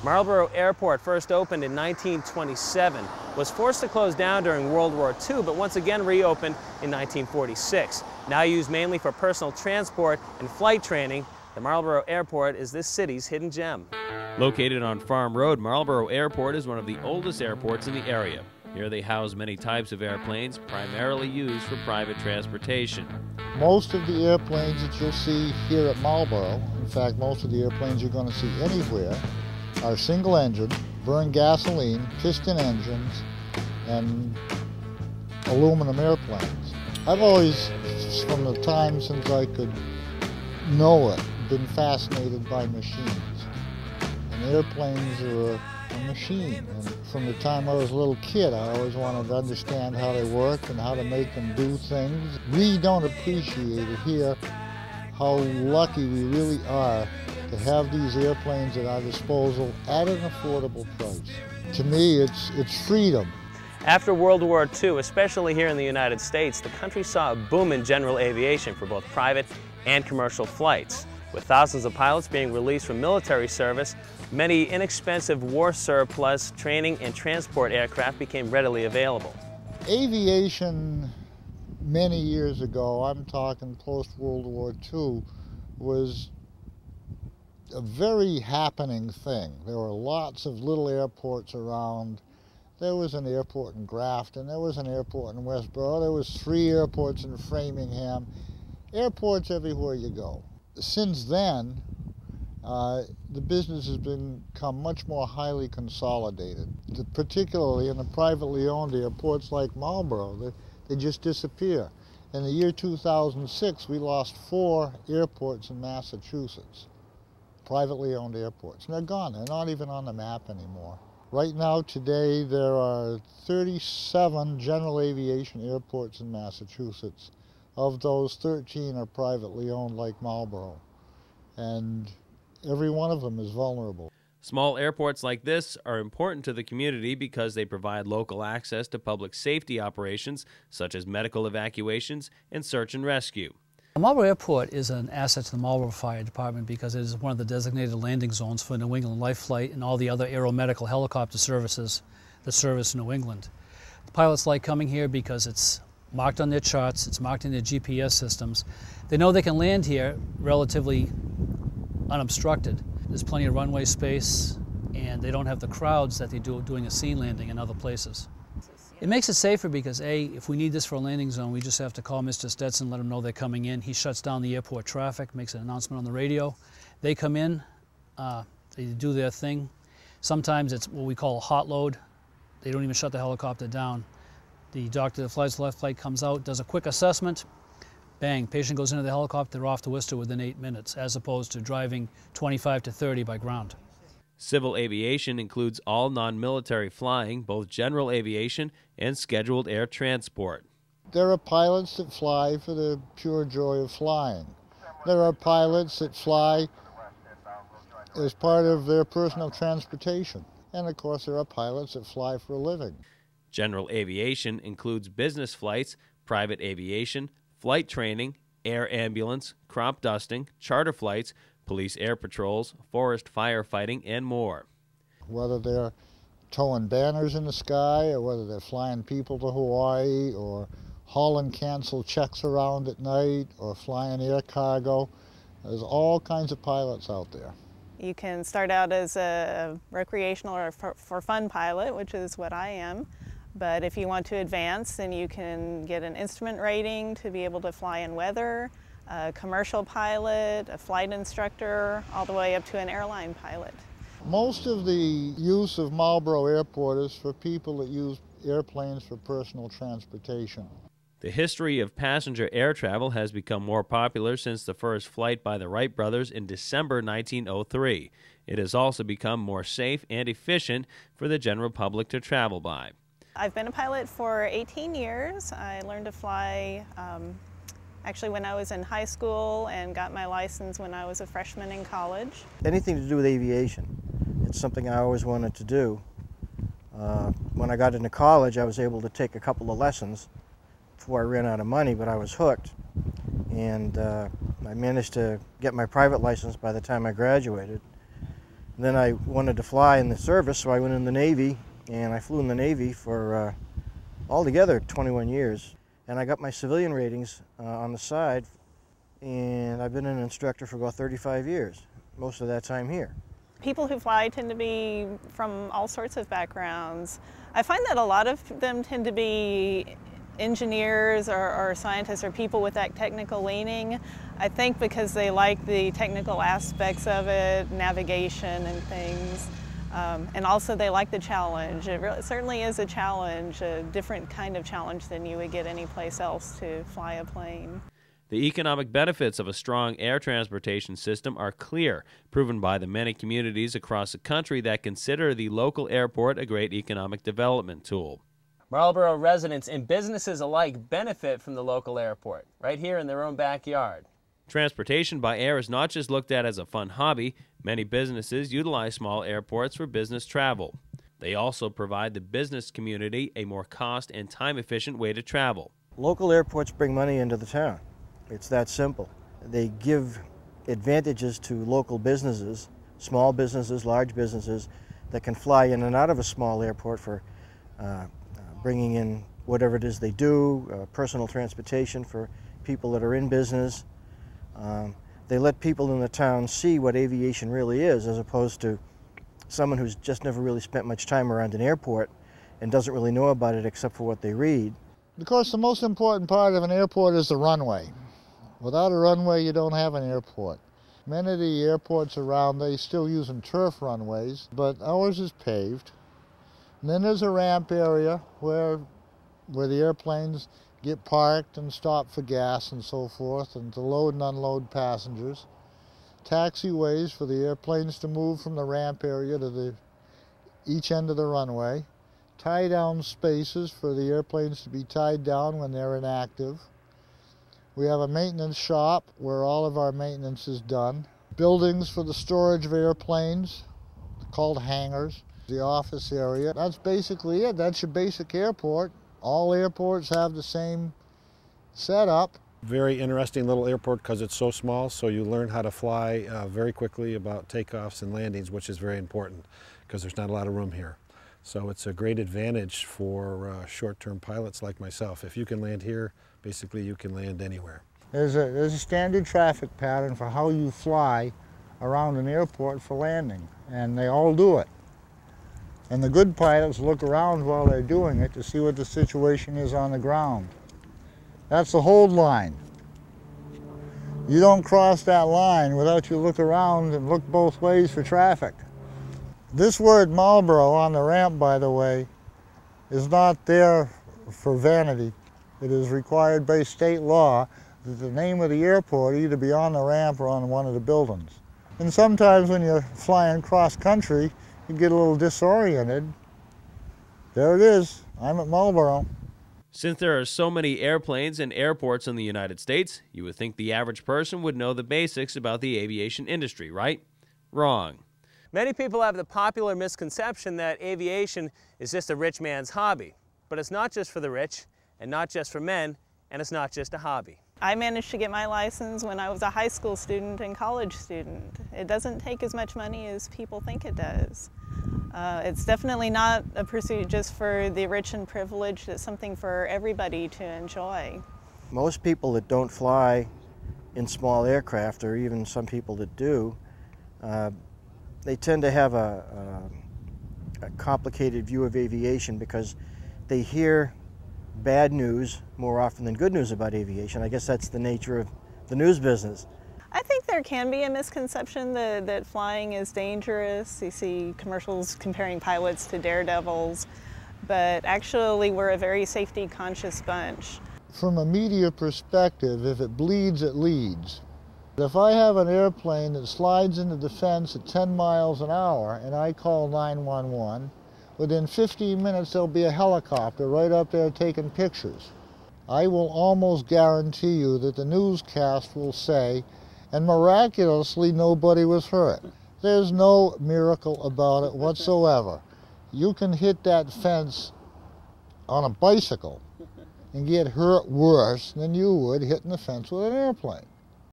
Marlborough Airport first opened in 1927, was forced to close down during World War II, but once again reopened in 1946. Now used mainly for personal transport and flight training, the Marlborough Airport is this city's hidden gem. Located on Farm Road, Marlborough Airport is one of the oldest airports in the area. Here they house many types of airplanes, primarily used for private transportation. Most of the airplanes that you'll see here at Marlborough, in fact most of the airplanes you're going to see anywhere, are single engine, burn gasoline, piston engines, and aluminum airplanes. I've always, from the time since I could know it, been fascinated by machines. And airplanes are a machine. And from the time I was a little kid, I always wanted to understand how they work and how to make them do things. We don't appreciate it here how lucky we really are to have these airplanes at our disposal at an affordable price. To me, it's freedom. After World War II, especially here in the United States, the country saw a boom in general aviation for both private and commercial flights. With thousands of pilots being released from military service, many inexpensive war surplus training and transport aircraft became readily available. Aviation many years ago, I'm talking post-World War II, was a very happening thing. There were lots of little airports around. There was an airport in Grafton, there was an airport in Westboro, there was 3 airports in Framingham, airports everywhere you go. Since then, the business has become much more highly consolidated, particularly in the privately owned airports like Marlborough. They just disappear. In the year 2006, we lost 4 airports in Massachusetts, privately owned airports. And they're gone. They're not even on the map anymore. Right now, today, there are 37 general aviation airports in Massachusetts. Of those, 13 are privately owned like Marlborough. And every one of them is vulnerable. Small airports like this are important to the community because they provide local access to public safety operations such as medical evacuations and search and rescue. Marlborough Airport is an asset to the Marlborough Fire Department because it is one of the designated landing zones for New England Life Flight and all the other aeromedical helicopter services that service New England. The pilots like coming here because it's marked on their charts, it's marked in their GPS systems. They know they can land here relatively unobstructed. There's plenty of runway space, and they don't have the crowds that they do doing a scene landing in other places. It makes it safer because, A, if we need this for a landing zone, we just have to call Mr. Stetson, let him know they're coming in. He shuts down the airport traffic, makes an announcement on the radio. They come in, they do their thing. Sometimes it's what we call a hot load. They don't even shut the helicopter down. The doctor that flies the left flight comes out, does a quick assessment, bang, patient goes into the helicopter, they're off to Worcester within 8 minutes, as opposed to driving 25 to 30 by ground. Civil aviation includes all non-military flying, both general aviation and scheduled air transport. There are pilots that fly for the pure joy of flying. There are pilots that fly as part of their personal transportation. And of course there are pilots that fly for a living. General aviation includes business flights, private aviation, flight training, air ambulance, crop dusting, charter flights, police air patrols, forest firefighting, and more. Whether they're towing banners in the sky, or whether they're flying people to Hawaii, or hauling canceled checks around at night, or flying air cargo, there's all kinds of pilots out there. You can start out as a recreational or for fun pilot, which is what I am. But if you want to advance, then you can get an instrument rating to be able to fly in weather, a commercial pilot, a flight instructor, all the way up to an airline pilot. Most of the use of Marlborough Airport is for people that use airplanes for personal transportation. The history of passenger air travel has become more popular since the first flight by the Wright brothers in December 1903. It has also become more safe and efficient for the general public to travel by. I've been a pilot for 18 years. I learned to fly actually when I was in high school and got my license when I was a freshman in college. Anything to do with aviation. It's something I always wanted to do. When I got into college, I was able to take a couple of lessons before I ran out of money, but I was hooked. And I managed to get my private license by the time I graduated. Then I wanted to fly in the service, so I went in the Navy, and I flew in the Navy for altogether 21 years. And I got my civilian ratings on the side, and I've been an instructor for about 35 years, most of that time here. People who fly tend to be from all sorts of backgrounds. I find that a lot of them tend to be engineers or scientists or people with that technical leaning. I think because they like the technical aspects of it, navigation and things. And also they like the challenge. It certainly is a challenge, a different kind of challenge than you would get anyplace else to fly a plane. The economic benefits of a strong air transportation system are clear, proven by the many communities across the country that consider the local airport a great economic development tool. Marlborough residents and businesses alike benefit from the local airport, right here in their own backyard. Transportation by air is not just looked at as a fun hobby. Many businesses utilize small airports for business travel. They also provide the business community a more cost and time-efficient way to travel. Local airports bring money into the town. It's that simple. They give advantages to local businesses, small businesses, large businesses, that can fly in and out of a small airport for bringing in whatever it is they do, personal transportation for people that are in business. They let people in the town see what aviation really is, as opposed to someone who's just never really spent much time around an airport and doesn't really know about it except for what they read. Of course, the most important part of an airport is the runway. Without a runway, you don't have an airport. Many of the airports around, they're still using turf runways, but ours is paved. And then there's a ramp area where the airplanes get parked and stop for gas and so forth, and to load and unload passengers. Taxiways for the airplanes to move from the ramp area to each end of the runway. Tie down spaces for the airplanes to be tied down when they're inactive. We have a maintenance shop where all of our maintenance is done. Buildings for the storage of airplanes, called hangars. The office area. That's basically it. That's your basic airport. All airports have the same setup. Very interesting little airport because it's so small, so you learn how to fly very quickly about takeoffs and landings, which is very important because there's not a lot of room here. So it's a great advantage for short-term pilots like myself. If you can land here, basically you can land anywhere. There's a standard traffic pattern for how you fly around an airport for landing, and they all do it. And the good pilots look around while they're doing it to see what the situation is on the ground. That's the hold line. You don't cross that line without you look around and look both ways for traffic. This word Marlborough on the ramp, by the way, is not there for vanity. It is required by state law that the name of the airport either be on the ramp or on one of the buildings. And sometimes when you're flying cross country, you get a little disoriented. There it is. I'm at Marlborough. Since there are so many airplanes and airports in the United States, you would think the average person would know the basics about the aviation industry, right? Wrong. Many people have the popular misconception that aviation is just a rich man's hobby. But it's not just for the rich, and not just for men, and it's not just a hobby. I managed to get my license when I was a high school student and college student. It doesn't take as much money as people think it does. It's definitely not a pursuit just for the rich and privileged. It's something for everybody to enjoy. Most people that don't fly in small aircraft, or even some people that do, they tend to have a complicated view of aviation because they hear bad news more often than good news about aviation. I guess that's the nature of the news business. I think there can be a misconception that flying is dangerous. You see commercials comparing pilots to daredevils, but actually we're a very safety conscious bunch. From a media perspective, if it bleeds, it leads. If I have an airplane that slides into the fence at 10 miles an hour and I call 911, within 15 minutes there'll be a helicopter right up there taking pictures. I will almost guarantee you that the newscast will say, and miraculously nobody was hurt. There's no miracle about it whatsoever. You can hit that fence on a bicycle and get hurt worse than you would hitting the fence with an airplane.